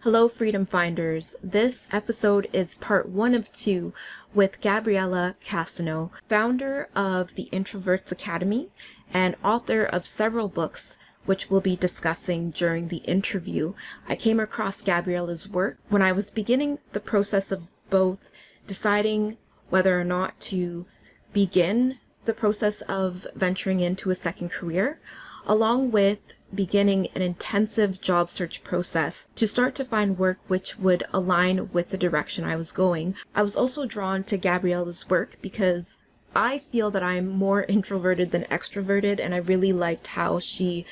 Hello, Freedom Finders. This episode is part one of two with Gabriella Castano, founder of the Introverts Academy and author of several books, which we'll be discussing during the interview. I came across Gabriella's work when I was beginning the process of both deciding whether or not to begin the process of venturing into a second career, along with beginning an intensive job search process to start to find work which would align with the direction I was going. I was also drawn to Gabriella's work because I feel that I'm more introverted than extroverted, and I really liked how she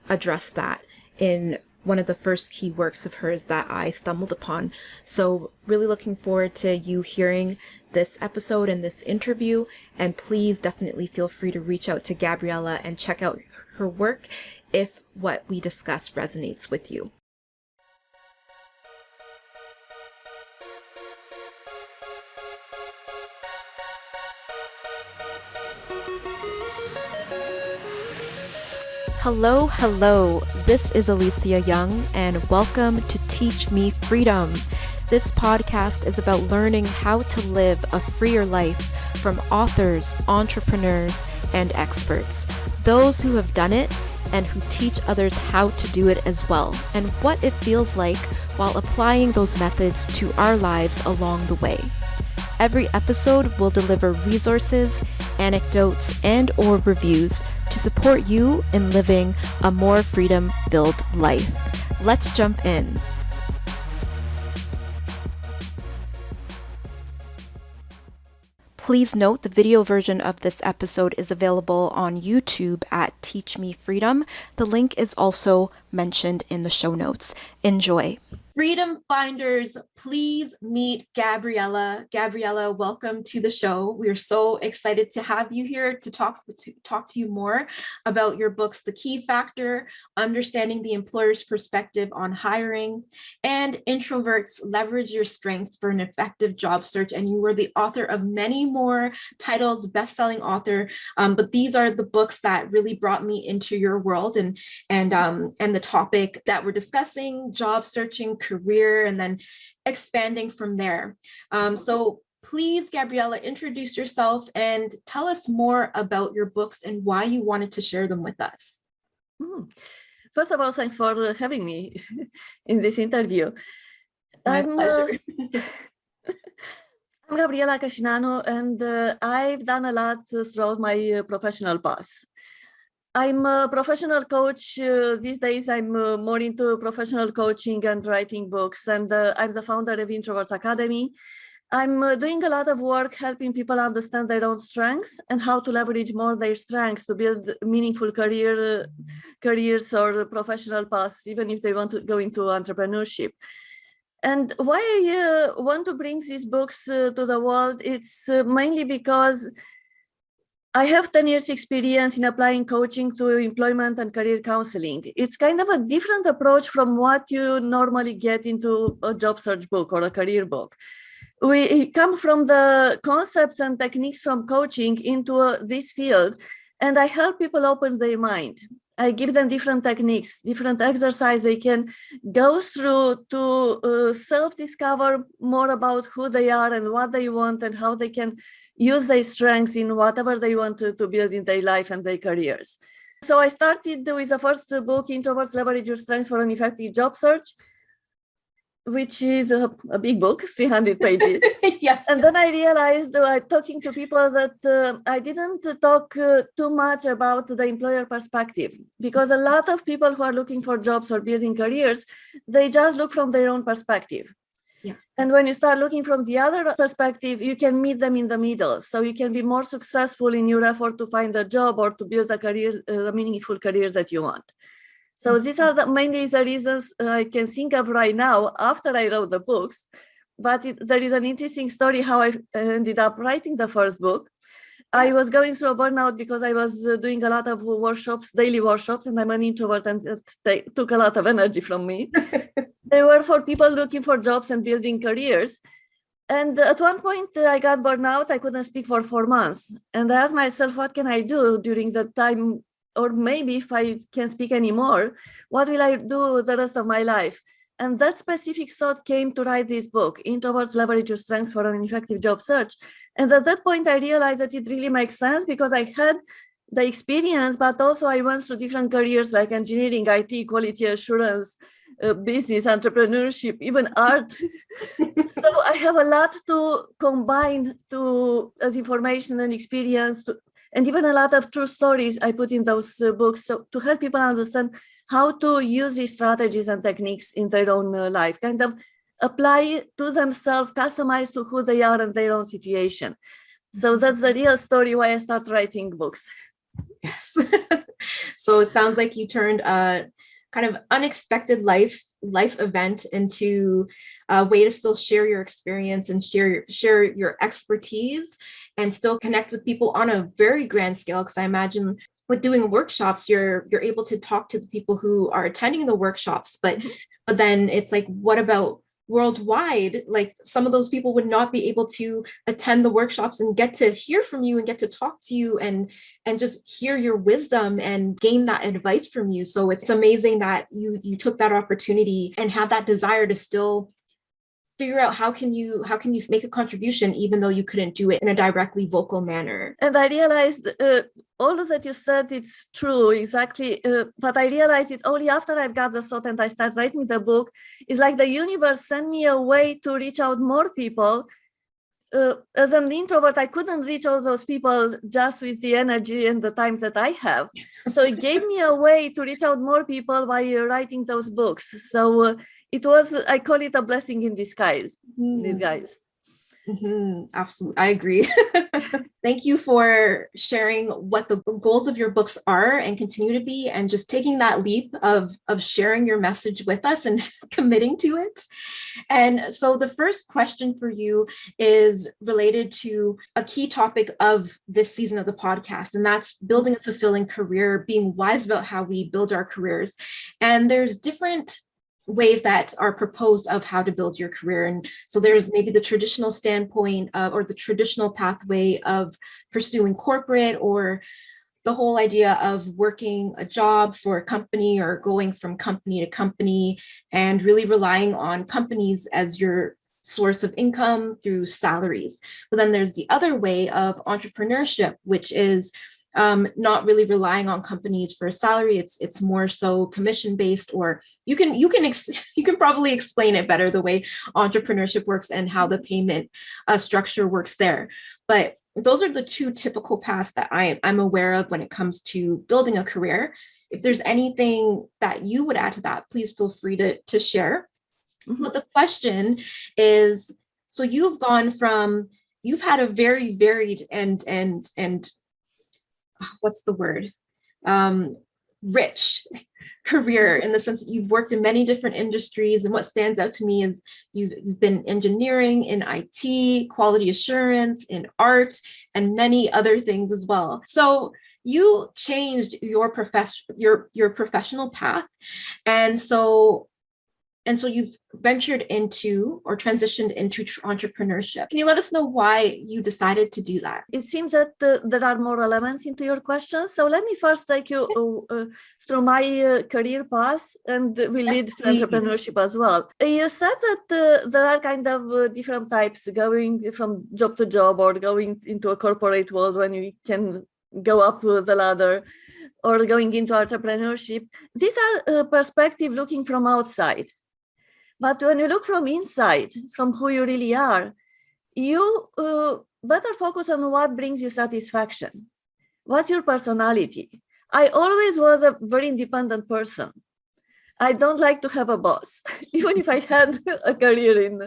addressed that in one of the first key works of hers that I stumbled upon. So really looking forward to you hearing this episode and this interview, and please definitely feel free to reach out to Gabriella and check out her work if what we discuss resonates with you. Hello, this is Alicia Young, and welcome to Teach Me Freedom. This podcast is about learning how to live a freer life from authors, entrepreneurs, and experts, those who have done it and who teach others how to do it as well, and what it feels like while applying those methods to our lives along the way. Every episode will deliver resources, anecdotes, and/or reviews to support you in living a more freedom-filled life. Let's jump in. Please note the video version of this episode is available on YouTube at Teach Me Freedom. The link is also mentioned in the show notes. Enjoy. Freedom Finders, please meet Gabriella. Gabriella, welcome to the show. We are so excited to have you here to talk to you more about your books, The Key Factor, Understanding the Employer's Perspective on Hiring, and Introverts, Leverage Your Strengths for an Effective Job Search. And you were the author of many more titles, best-selling author, but these are the books that really brought me into your world and the topic that we're discussing, job searching, career, and then expanding from there. So please, Gabriella, introduce yourself and tell us more about your books and why you wanted to share them with us. First of all, thanks for having me in this interview. My pleasure. I'm Gabriella Cashinano, and I've done a lot throughout my professional path. I'm a professional coach. These days, I'm more into professional coaching and writing books, and I'm the founder of Introverts Academy. I'm doing a lot of work helping people understand their own strengths and how to leverage more their strengths to build meaningful careers or professional paths, even if they want to go into entrepreneurship. And why I want to bring these books to the world, it's mainly because I have 10 years experience in applying coaching to employment and career counseling. It's kind of a different approach from what you normally get into a job search book or a career book. We come from the concepts and techniques from coaching into this field, and I help people open their mind. I give them different techniques, different exercises they can go through to self-discover more about who they are and what they want and how they can use their strengths in whatever they want to build in their life and their careers. So I started with the first book, Introverts, Leverage Your Strengths for an Effective Job Search, which is a big book, 300 pages. Yes. And then I realized, talking to people, that I didn't talk too much about the employer perspective, because a lot of people who are looking for jobs or building careers, they just look from their own perspective. Yeah. And when you start looking from the other perspective, you can meet them in the middle. So you can be more successful in your effort to find a job or to build a career, the meaningful careers that you want. So these are mainly the reasons I can think of right now after I wrote the books. But there is an interesting story how I ended up writing the first book. I was going through a burnout because I was doing a lot of workshops, daily workshops, and I'm an introvert, and they took a lot of energy from me. They were for people looking for jobs and building careers. And at one point, I got burnout. I couldn't speak for 4 months. And I asked myself, what can I do during that time or maybe if I can speak anymore, what will I do the rest of my life? And that specific thought came to write this book, Introverts Leverage Your Strengths for an Effective Job Search. And at that point, I realized that it really makes sense because I had the experience, but also I went through different careers like engineering, IT, quality assurance, business, entrepreneurship, even art. So I have a lot to combine as information and experience, and even a lot of true stories I put in those books, so to help people understand how to use these strategies and techniques in their own life, kind of apply to themselves, customized to who they are and their own situation. So that's the real story why I start writing books. Yes. So it sounds like you turned a kind of unexpected life event into a way to still share your experience and share your expertise and still connect with people on a very grand scale. Because I imagine with doing workshops, you're able to talk to the people who are attending the workshops, but then it's like, what about worldwide? Like some of those people would not be able to attend the workshops and get to hear from you and get to talk to you and just hear your wisdom and gain that advice from you. So it's amazing that you took that opportunity and had that desire to still figure out how can you make a contribution even though you couldn't do it in a directly vocal manner. And I realized all of that you said, it's true, exactly. But I realized it only after I've got the thought and I started writing the book. It's like the universe sent me a way to reach out more people. As an introvert, I couldn't reach all those people just with the energy and the time that I have. So it gave me a way to reach out more people by writing those books. So it was, I call it a blessing in disguise. Absolutely. I agree. Thank you for sharing what the goals of your books are and continue to be, and just taking that leap of sharing your message with us and committing to it. And so the first question for you is related to a key topic of this season of the podcast, and that's building a fulfilling career, being wise about how we build our careers. And there's different ways that are proposed of how to build your career. And so there's maybe the traditional standpoint or the traditional pathway of pursuing corporate, or the whole idea of working a job for a company or going from company to company and really relying on companies as your source of income through salaries. But then there's the other way of entrepreneurship, which is not really relying on companies for a salary. It's more so commission based, or you can probably explain it better the way entrepreneurship works and how the payment structure works there. But those are the two typical paths that I'm aware of when it comes to building a career. If there's anything that you would add to that, please feel free to share. But the question is, so you've had a very varied and what's the word? Rich career, in the sense that you've worked in many different industries. And what stands out to me is you've been engineering, in IT, quality assurance, in art, and many other things as well. So you changed your professional path. And so you've ventured into or transitioned into entrepreneurship. Can you let us know why you decided to do that? It seems that there are more elements into your questions. So let me first take you through my career path, and we lead to entrepreneurship as well. You said that there are kind of different types, going from job to job or going into a corporate world when you can go up the ladder, or going into entrepreneurship. These are perspective looking from outside. But when you look from inside, from who you really are, you better focus on what brings you satisfaction. What's your personality? I always was a very independent person. I don't like to have a boss, even if I had a career in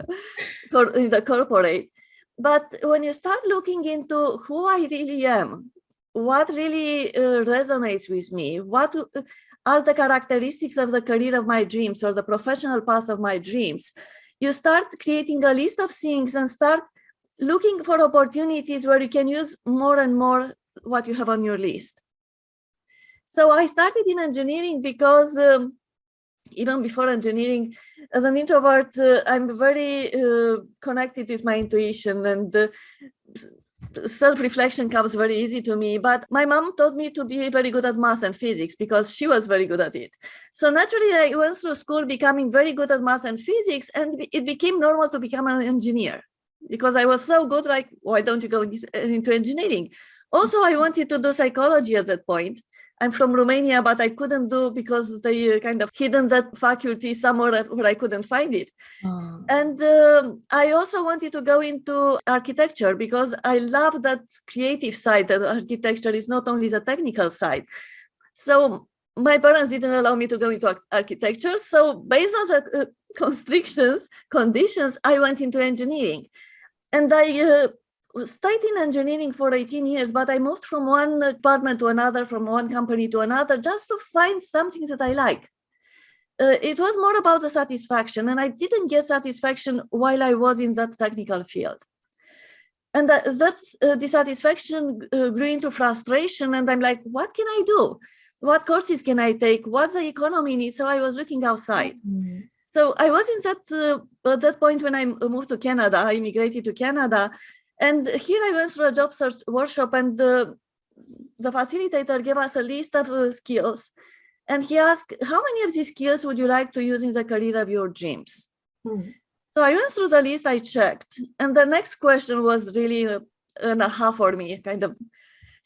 the corporate. But when you start looking into who I really am, what really resonates with me, what are the characteristics of the career of my dreams or the professional path of my dreams, you start creating a list of things and start looking for opportunities where you can use more and more what you have on your list. So I started in engineering because even before engineering, as an introvert, I'm very connected with my intuition, and self-reflection comes very easy to me, but my mom taught me to be very good at math and physics because she was very good at it. So naturally, I went through school becoming very good at math and physics, and it became normal to become an engineer because I was so good, like, why don't you go into engineering? Also, I wanted to do psychology at that point. I'm from Romania, but I couldn't do because they kind of hidden that faculty somewhere where I couldn't find it. Oh. And I also wanted to go into architecture because I love that creative side that architecture is not only the technical side. So my parents didn't allow me to go into architecture. So based on the conditions, I went into engineering. And I stayed in engineering for 18 years, but I moved from one department to another, from one company to another, just to find something that I like. It was more about the satisfaction, and I didn't get satisfaction while I was in that technical field. And that's dissatisfaction grew into frustration, and I'm like, what can I do? What courses can I take? What's the economy needs? So I was looking outside. Mm-hmm. So I was in that at that point when I moved to Canada. I immigrated to Canada, and here I went through a job search workshop, and the facilitator gave us a list of skills. And he asked, how many of these skills would you like to use in the career of your dreams? Hmm. So I went through the list, I checked. And the next question was really an aha for me, kind of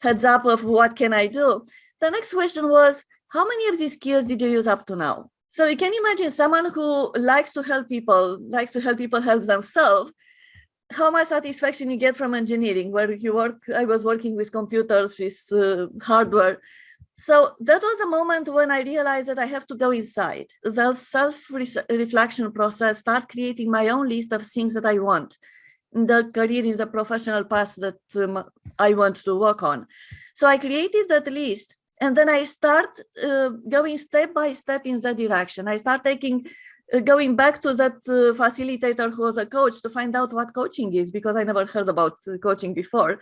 heads up of what can I do? The next question was, how many of these skills did you use up to now? So you can imagine someone who likes to help people help themselves, how much satisfaction you get from engineering, where you work. I was working with computers, with hardware. So that was a moment when I realized that I have to go inside. The self-reflection process, start creating my own list of things that I want in the career, in the professional path that I want to work on. So I created that list, and then I start going step by step in that direction. I start going back to that facilitator who was a coach to find out what coaching is, because I never heard about coaching before.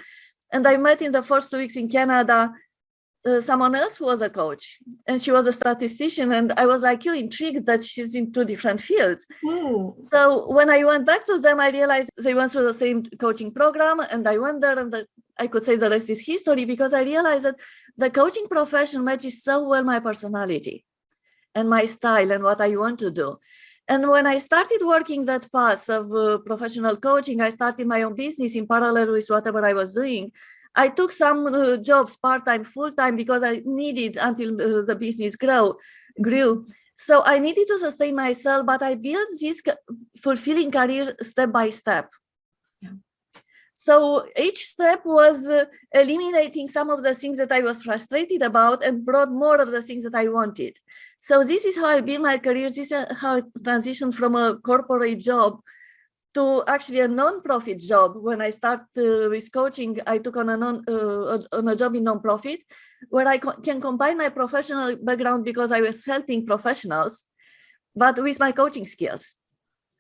And I met in the first 2 weeks in Canada someone else who was a coach, and she was a statistician, and I was like, intrigued that she's in 2 different fields. So when I went back to them, I realized they went through the same coaching program, and I went there, and I could say the rest is history, because I realized that the coaching profession matches so well my personality and my style and what I want to do. And when I started working that path of professional coaching, I started my own business in parallel with whatever I was doing. I took some jobs part-time, full-time, because I needed until the business grew. So I needed to sustain myself, but I built this fulfilling career step by step. Yeah. So each step was eliminating some of the things that I was frustrated about and brought more of the things that I wanted. So this is how I built my career. This is how I transitioned from a corporate job to actually a non-profit job. When I started with coaching, I took on a job in non-profit where I can combine my professional background, because I was helping professionals, but with my coaching skills.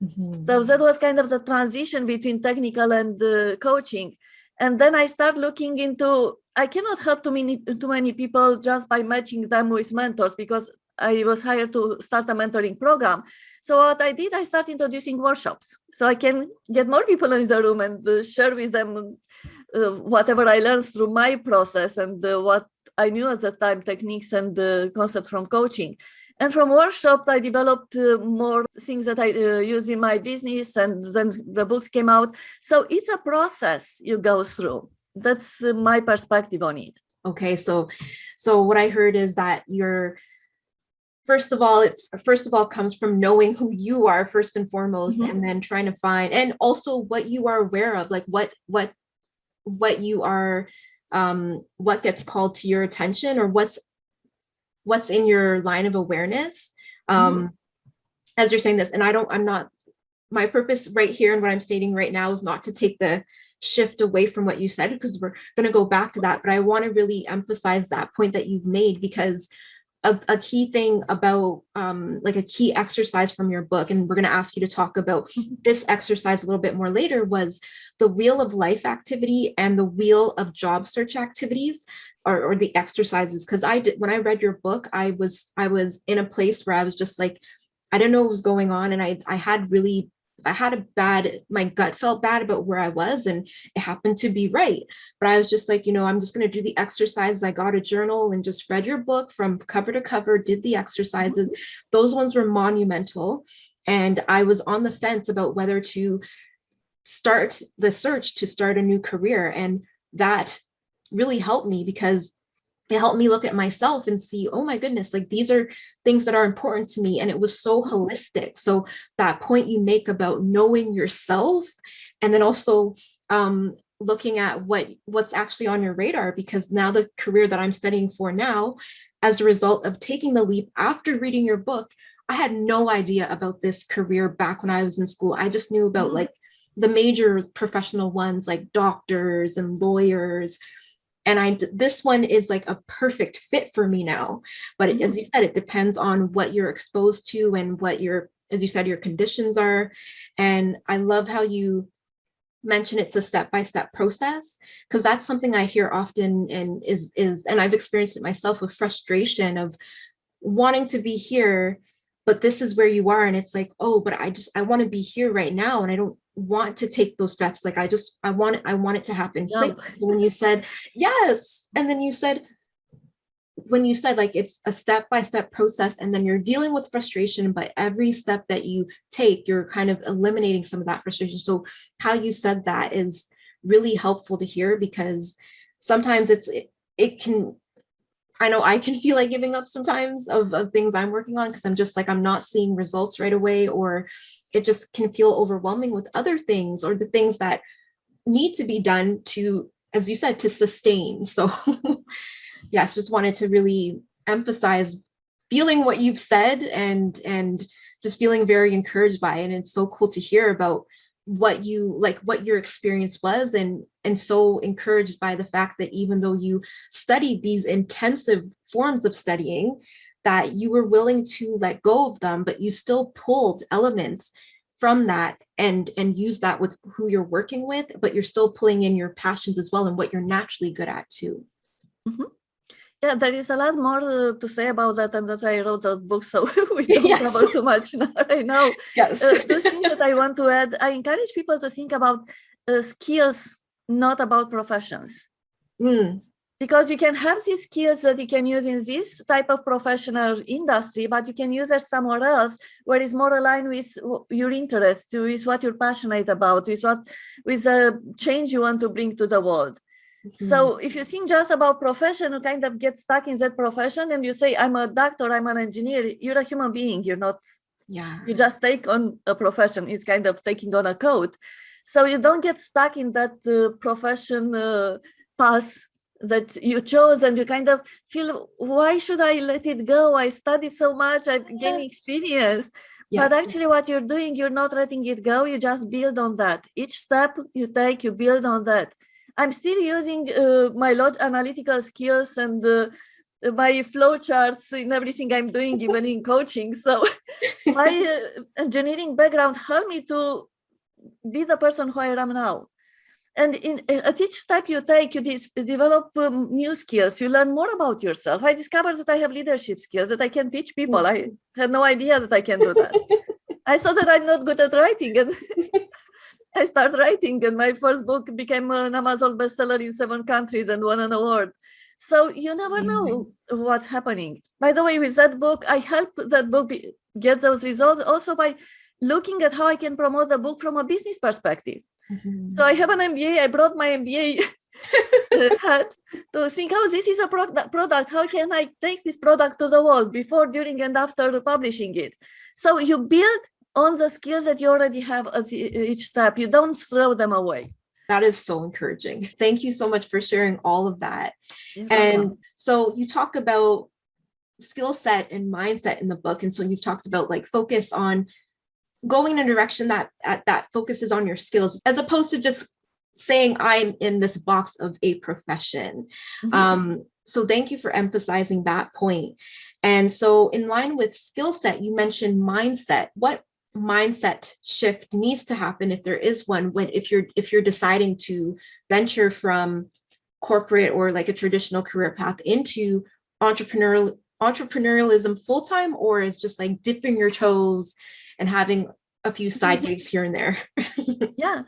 Mm-hmm. So that was kind of the transition between technical and coaching. And then I start looking into, I cannot help too many people just by matching them with mentors, because I was hired to start a mentoring program. So what I did, I started introducing workshops, so I can get more people in the room and share with them whatever I learned through my process and what I knew at the time, techniques and the concept from coaching. And from workshops, I developed more things that I use in my business, and then the books came out. So it's a process you go through. That's my perspective on it. Okay, so what I heard is that you're, first of all comes from knowing who you are first and foremost, mm-hmm. and then trying to find, and also what you are aware of, like what you are, what gets called to your attention, or what's in your line of awareness. Mm-hmm. As you're saying this, and my purpose right here and what I'm stating right now is not to take the shift away from what you said, because we're going to go back to that, but I want to really emphasize that point that you've made, because a key thing about like a key exercise from your book, and we're going to ask you to talk about this exercise a little bit more later, was the wheel of life activity and the wheel of job search activities, or the exercises. Because when I read your book, I was in a place where I was just like, I didn't know what was going on, and I had really my gut felt bad about where I was, and it happened to be right. But I was just like, I'm just going to do the exercises. I got a journal and just read your book from cover to cover, did the exercises. Those ones were monumental. And I was on the fence about whether to start the search to start a new career. And that really helped me, because it helped me look at myself and see, oh my goodness, like these are things that are important to me. And it was so holistic. So that point you make about knowing yourself, and then also looking at what's actually on your radar, because now the career that I'm studying for now, as a result of taking the leap after reading your book, I had no idea about this career back when I was in school. I just knew about like the major professional ones like doctors and lawyers. And this one is like a perfect fit for me now. But as you said, it depends on what you're exposed to and what as you said, your conditions are. And I love how you mention it's a step-by-step process, because that's something I hear often, and and I've experienced it myself, with frustration of wanting to be here, but this is where you are. And it's like, oh, but I want to be here right now. And I don't want to take those steps. Like, I want it to happen quick. When you said, yes. And then when you said like, it's a step-by-step process, and then you're dealing with frustration, but every step that you take, you're kind of eliminating some of that frustration. So how you said that is really helpful to hear, because sometimes I know I can feel like giving up sometimes of things I'm working on, because I'm just like, I'm not seeing results right away, or it just can feel overwhelming with other things, or the things that need to be done to, as you said, to sustain. So yes, just wanted to really emphasize feeling what you've said, and just feeling very encouraged by it. And it's so cool to hear about what your experience was, and so encouraged by the fact that even though you studied these intensive forms of studying, that you were willing to let go of them, but you still pulled elements from that and use that with who you're working with, but you're still pulling in your passions as well, and what you're naturally good at too. Yeah, there is a lot more to say about that, and that's why I wrote a book, so we don't cover too much right now. Yes. Two things that I want to add. I encourage people to think about skills, not about professions. Because you can have these skills that you can use in this type of professional industry, but you can use it somewhere else where it's more aligned with your interest, with what you're passionate about, with the change you want to bring to the world. So if you think just about profession, you kind of get stuck in that profession, and you say, I'm a doctor, I'm an engineer. You're a human being. You're not, you just take on a profession. It's kind of taking on a code. So you don't get stuck in that profession path that you chose, and you kind of feel, why should I let it go? I studied so much, I've gained experience. But actually what you're doing, you're not letting it go. You just build on that. Each step you take, you build on that. I'm still using my analytical skills and my flow charts in everything I'm doing, even in coaching. So my engineering background helped me to be the person who I am now. And at each step you take, you develop new skills. You learn more about yourself. I discovered that I have leadership skills, that I can teach people. I had no idea that I can do that. I thought that I'm not good at writing, and I started writing, and my first book became an Amazon bestseller in 7 countries and won an award. So you never know what's happening. By the way, with that book, I helped that book get those results also by looking at how I can promote the book from a business perspective. So I have an MBA. I brought my MBA hat to think, oh, this is a product. How can I take this product to the world before, during, and after publishing it? So you build on the skills that you already have at each step. You don't throw them away. That is so encouraging. Thank you so much for sharing all of that. And so you talk about skill set and mindset in the book. And so you've talked about like focus on going in a direction that focuses on your skills, as opposed to just saying I'm in this box of a profession. So thank you for emphasizing that point. And so in line with skill set, you mentioned mindset. What mindset shift needs to happen, if there is one, if you're deciding to venture from corporate or like a traditional career path into entrepreneurialism full-time, or is just like dipping your toes and having a few side gigs here and there. Yeah,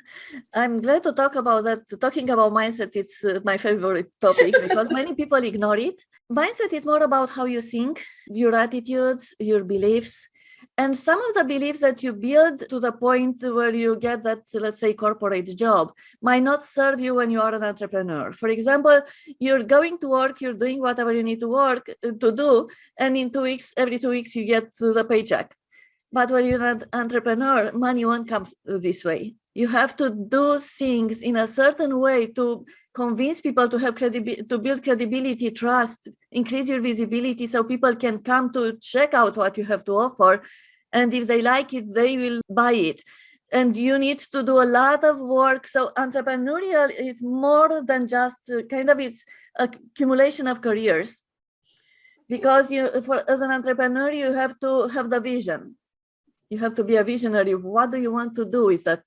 I'm glad to talk about that. Talking about mindset, it's my favorite topic because many people ignore it. Mindset is more about how you think, your attitudes, your beliefs, and some of the beliefs that you build to the point where you get that, let's say, corporate job might not serve you when you are an entrepreneur. For example, you're going to work, you're doing whatever you need to do, and in 2 weeks, every 2 weeks, you get the paycheck. But when you're an entrepreneur, money won't come this way. You have to do things in a certain way to convince people, to have to build credibility, trust, increase your visibility so people can come to check out what you have to offer. And if they like it, they will buy it. And you need to do a lot of work. So entrepreneurial is more than just it's accumulation of careers. Because as an entrepreneur, you have to have the vision. You have to be a visionary. What do you want to do with that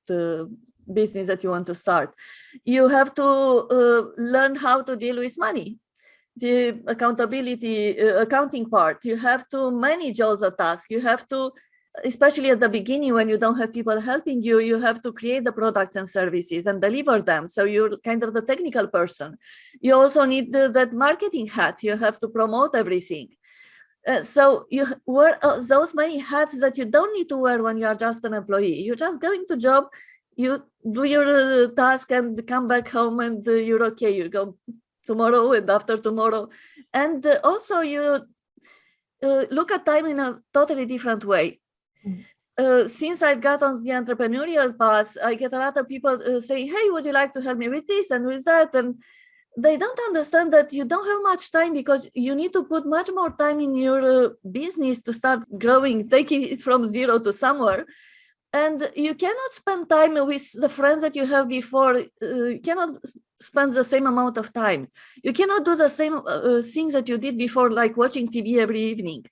business that you want to start? You have to learn how to deal with money, the accountability, accounting part. You have to manage all the tasks. You have to, especially at the beginning when you don't have people helping you, you have to create the products and services and deliver them. So you're kind of the technical person. You also need that marketing hat. You have to promote everything. So you wear those many hats that you don't need to wear when you are just an employee. You're just going to job, you do your task and come back home and you're okay. You go tomorrow and after tomorrow. And also you look at time in a totally different way. Since I've got on the entrepreneurial path, I get a lot of people saying, hey, would you like to help me with this and with that? And they don't understand that you don't have much time because you need to put much more time in your business to start growing, taking it from zero to somewhere. And you cannot spend time with the friends that you have before. You cannot spend the same amount of time. You cannot do the same things that you did before, like watching TV every evening.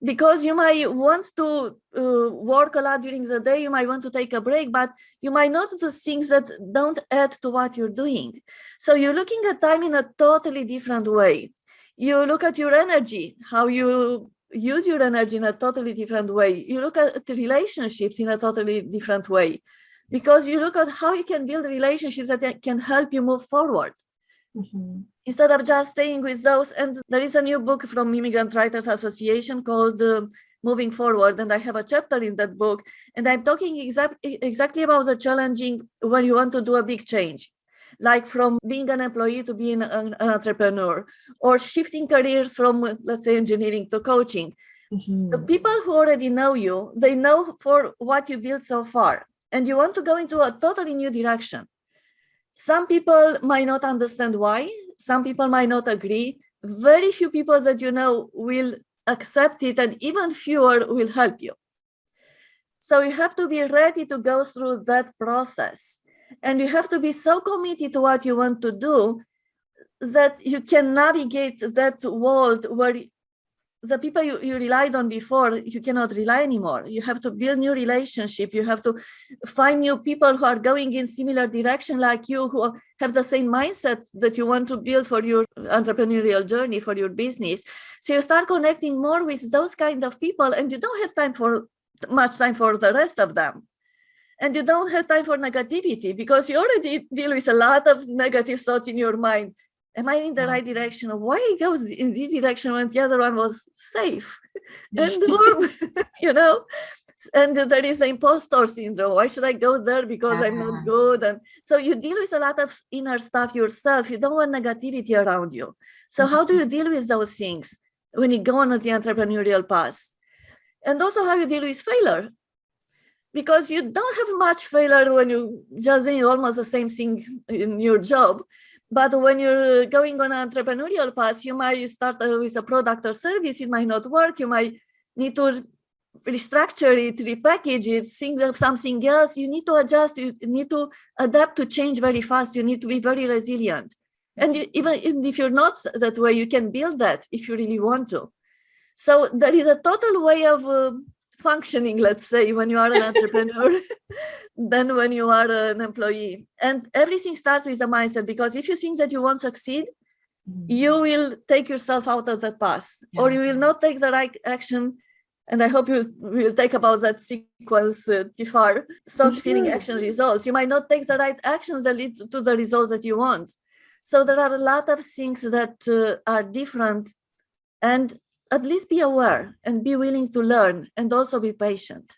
Because you might want to work a lot during the day, you might want to take a break, but you might not do things that don't add to what you're doing. So you're looking at time in a totally different way. You look at your energy, how you use your energy in a totally different way. You look at relationships in a totally different way, because you look at how you can build relationships that can help you move forward. Mm-hmm. Instead of just staying with those. And there is a new book from Immigrant Writers Association called Moving Forward. And I have a chapter in that book. And I'm talking exactly about the challenging when you want to do a big change, like from being an employee to being an entrepreneur, or shifting careers from, let's say, engineering to coaching. Mm-hmm. The people who already know you, they know for what you built so far. And you want to go into a totally new direction. Some people might not understand why. Some people might not agree. Very few people that you know will accept it, and even fewer will help you. So you have to be ready to go through that process. And you have to be so committed to what you want to do that you can navigate that world where the people you relied on before, you cannot rely anymore. You have to build new relationship. You have to find new people who are going in similar direction like you, who have the same mindset that you want to build for your entrepreneurial journey, for your business. So you start connecting more with those kind of people, and you don't have much time for the rest of them. And you don't have time for negativity because you already deal with a lot of negative thoughts in your mind. Am I in the right direction? Why it goes in this direction when the other one was safe and warm, And there is the imposter syndrome. Why should I go there because I'm not good? And so you deal with a lot of inner stuff yourself. You don't want negativity around you. So how do you deal with those things when you go on the entrepreneurial path? And also how you deal with failure. Because you don't have much failure when you just doing almost the same thing in your job. But when you're going on an entrepreneurial path, you might start with a product or service. It might not work. You might need to restructure it, repackage it, think of something else. You need to adjust. You need to adapt to change very fast. You need to be very resilient. And even if you're not that way, you can build that if you really want to. So there is a total way of functioning, let's say, when you are an entrepreneur than when you are an employee. And everything starts with a mindset, because if you think that you won't succeed, you will take yourself out of that path, or you will not take the right action And I hope you will take about that sequence, TFAR, thought, feeling, action, results. You might not take the right actions that lead to the results that you want. So there are a lot of things that are different, and at least be aware and be willing to learn, and also be patient,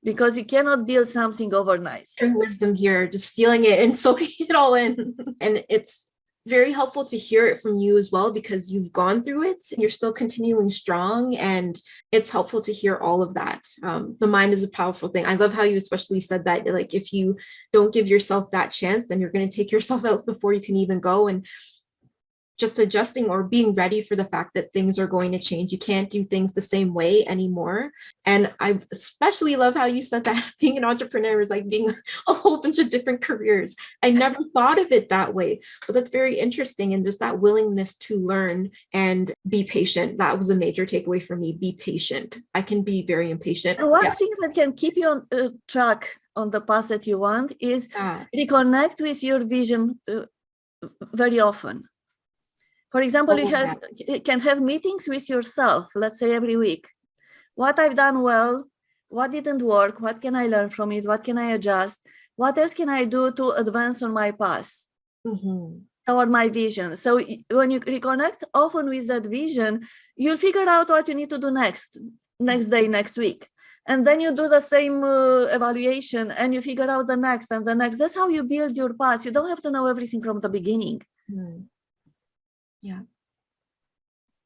because you cannot build something overnight. Wisdom here, just feeling it and soaking it all in. And it's very helpful to hear it from you as well, because you've gone through it and you're still continuing strong, and it's helpful to hear all of that. The mind is a powerful thing. I love how you especially said that, like, if you don't give yourself that chance, then you're going to take yourself out before you can even go. And just adjusting or being ready for the fact that things are going to change. You can't do things the same way anymore. And I especially love how you said that being an entrepreneur is like being a whole bunch of different careers. I never thought of it that way, but that's very interesting. And just that willingness to learn and be patient. That was a major takeaway for me. Be patient. I can be very impatient. And one thing that can keep you on track on the path that you want is reconnect with your vision very often. For example, you can have meetings with yourself, let's say every week. What I've done well, what didn't work, what can I learn from it, what can I adjust, what else can I do to advance on my path toward my vision. So when you reconnect often with that vision, you'll figure out what you need to do next day, next week. And then you do the same evaluation and you figure out the next and the next. That's how you build your path. You don't have to know everything from the beginning. Yeah.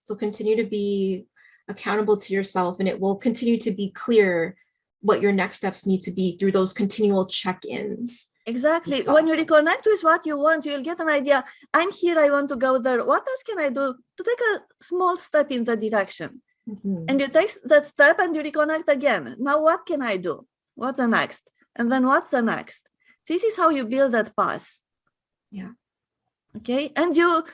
So continue to be accountable to yourself, and it will continue to be clear what your next steps need to be through those continual check-ins. Exactly. When you reconnect with what you want, you'll get an idea. I'm here, I want to go there. What else can I do to take a small step in that direction? And you take that step and you reconnect again. Now, what can I do? What's the next? And then what's the next? This is how you build that path. Yeah. Okay. And you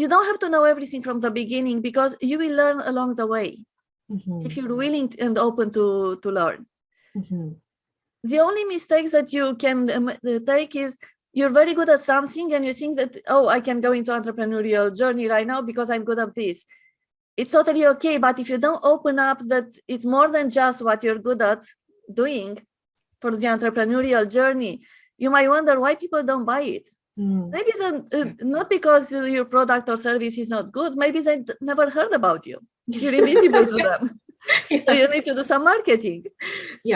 don't have to know everything from the beginning, because you will learn along the way if you're willing and open to learn. The only mistakes that you can take is you're very good at something and you think that, oh, I can go into entrepreneurial journey right now because I'm good at this. It's totally okay. But if you don't open up that it's more than just what you're good at doing for the entrepreneurial journey, you might wonder why people don't buy it. Maybe not because your product or service is not good. Maybe they never heard about you. You're invisible to them. So you need to do some marketing.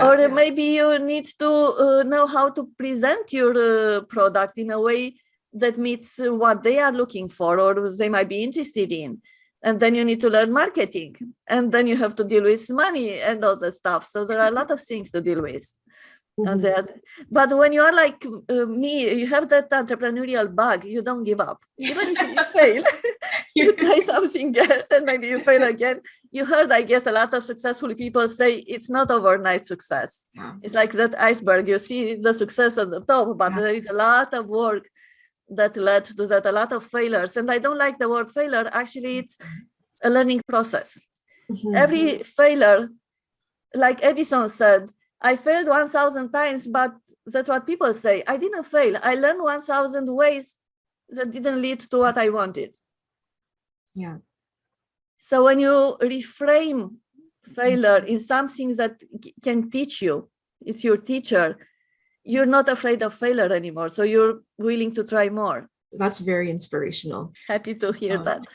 Or maybe you need to know how to present your product in a way that meets what they are looking for or they might be interested in. And then you need to learn marketing. And then you have to deal with money and all the stuff. So there are a lot of things to deal with. And but when you are like me, you have that entrepreneurial bug, you don't give up. Even if you fail, you try something else and maybe you fail again. You heard, I guess, a lot of successful people say it's not overnight success. It's like that iceberg. You see the success at the top, but there is a lot of work that led to that, a lot of failures. And I don't like the word failure. Actually, it's a learning process. Every failure, like Edison said, I failed 1,000 times, but that's what people say. I didn't fail. I learned 1,000 ways that didn't lead to what I wanted. Yeah. So when you reframe failure in something that can teach you, it's your teacher, you're not afraid of failure anymore. So you're willing to try more. That's very inspirational. Happy to hear that.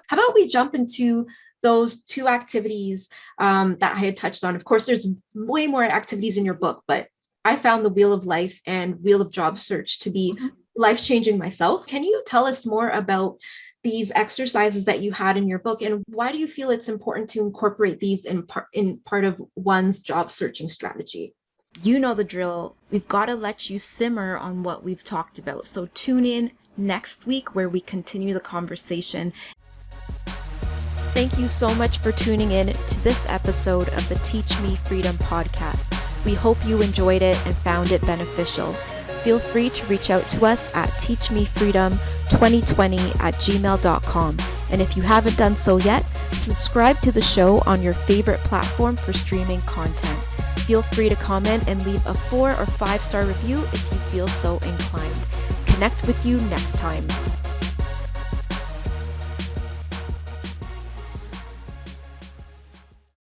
How about we jump into those two activities that I had touched on? Of course, there's way more activities in your book, but I found the Wheel of Life and Wheel of Job Search to be life-changing myself. Can you tell us more about these exercises that you had in your book, and why do you feel it's important to incorporate these in part of one's job searching strategy? You know the drill. We've got to let you simmer on what we've talked about. So tune in next week where we continue the conversation. Thank you so much for tuning in to this episode of the Teach Me Freedom podcast. We hope you enjoyed it and found it beneficial. Feel free to reach out to us at teachmefreedom2020@gmail.com. And if you haven't done so yet, subscribe to the show on your favorite platform for streaming content. Feel free to comment and leave a 4 or 5 star review if you feel so inclined. Connect with you next time.